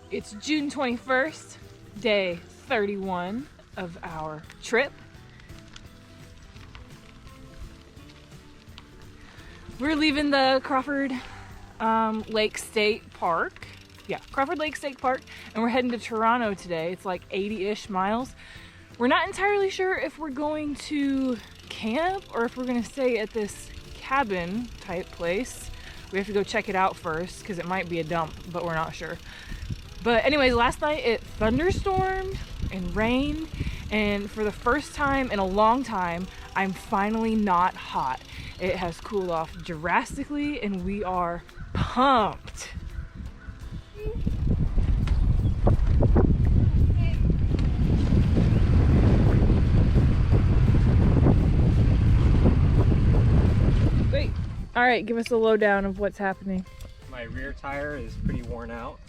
It's June 21st, day 31 of our trip. We're leaving the Crawford Lake State Park. Yeah, Crawford Lake State Park, and we're heading to Toronto today. It's like 80-ish miles. We're not entirely sure if we're going to camp or if we're gonna stay at this cabin type place. We have to go check it out first because it might be a dump, but we're not sure. But anyways, last night it thunderstormed and rained, and for the first time in a long time, I'm finally not hot. It has cooled off drastically and we are pumped. Wait, all right, give us a lowdown of what's happening. My rear tire is pretty worn out,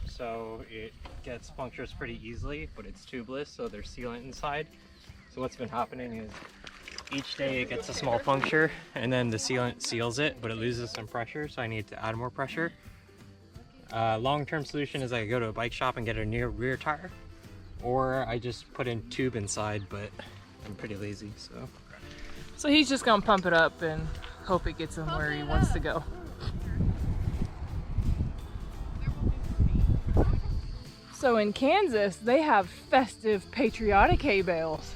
so it gets punctures pretty easily, but it's tubeless, so there's sealant inside. So what's been happening is each day it gets a small puncture and then the sealant seals it, but it loses some pressure, so I need to add more pressure. Long-term solution is I go to a bike shop and get a new rear tire, or I just put in tube inside, but I'm pretty lazy, So he's just gonna pump it up and hope it gets him where he wants to go. So in Kansas, they have festive patriotic hay bales.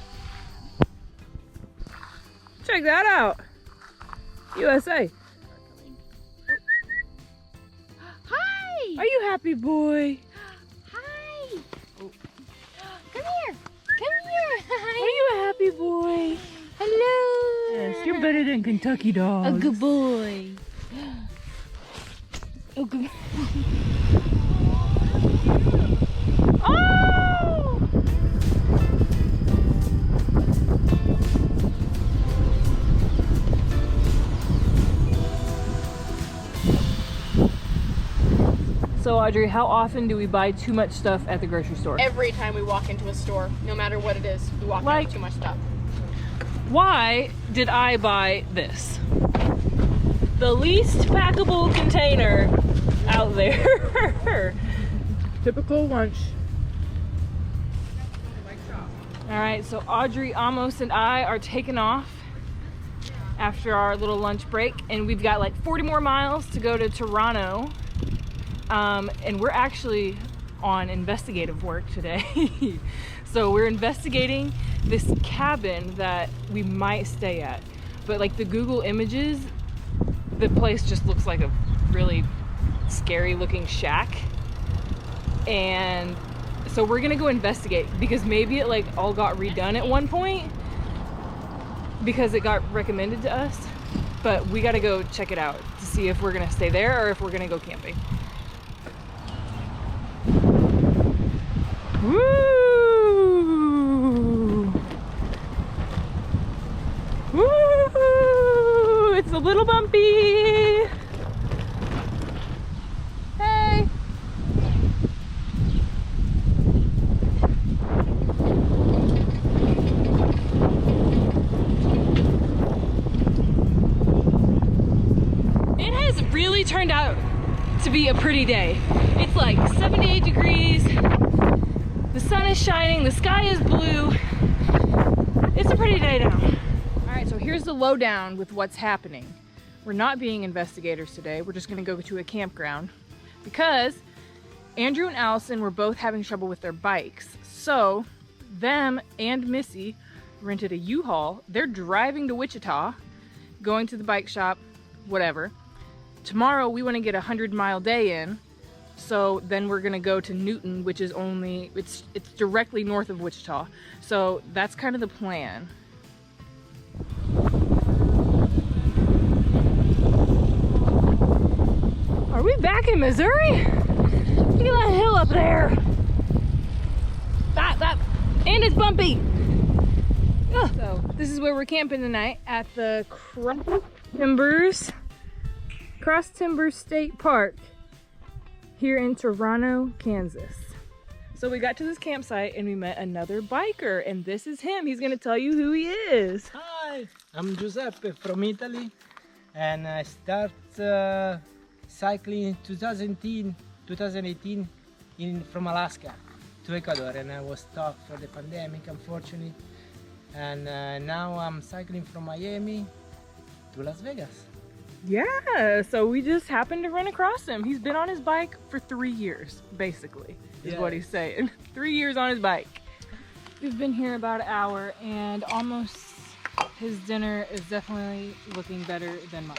Check that out. USA. Hi! Are you happy, boy? Hi! Come here! Come here! Are you a happy boy? Hello! Yes, you're better than Kentucky dogs. A good boy. Oh, good. Oh! So Audrey, how often do we buy too much stuff at the grocery store? Every time we walk into a store, no matter what it is, we walk out with too much stuff. Why did I buy this? The least packable container out there. Typical lunch. All right, so Audrey, Amos, and I are taking off after our little lunch break, and we've got like 40 more miles to go to Toronto. And we're actually on investigative work today. So we're investigating this cabin that we might stay at. But like the Google images, the place just looks like a really scary looking shack. And so we're gonna go investigate because maybe it like all got redone at one point because it got recommended to us. But we gotta go check it out to see if we're gonna stay there or if we're gonna go camping. Woo! Woo! It's a little bumpy. Hey. It has really turned out to be a pretty day. It's like 78 degrees. The sun is shining, the sky is blue. It's a pretty day now. All right, so here's the lowdown with what's happening. We're not being investigators today. We're just gonna go to a campground because Andrew and Allison were both having trouble with their bikes. So them and Missy rented a U-Haul. They're driving to Wichita, going to the bike shop, whatever. Tomorrow we wanna get a 100-mile day in. So then we're gonna go to Newton, which is only, it's directly north of Wichita. So that's kind of the plan. Are we back in Missouri? Look at that hill up there. That, and it's bumpy. Ugh. So this is where we're camping tonight at the Crawford State Park here in Toronto, Kansas. So we got to this campsite and we met another biker, and this is him. He's gonna tell you who he is. Hi, I'm Giuseppe from Italy, and I start cycling in 2010 2018 from Alaska to Ecuador, and I was stopped for the pandemic, unfortunately. And now I'm cycling from Miami to Las Vegas. Yeah, so we just happened to run across him. He's been on his bike for 3 years, basically, is what he's saying. 3 years on his bike. We've been here about an hour, and almost his dinner is definitely looking better than mine.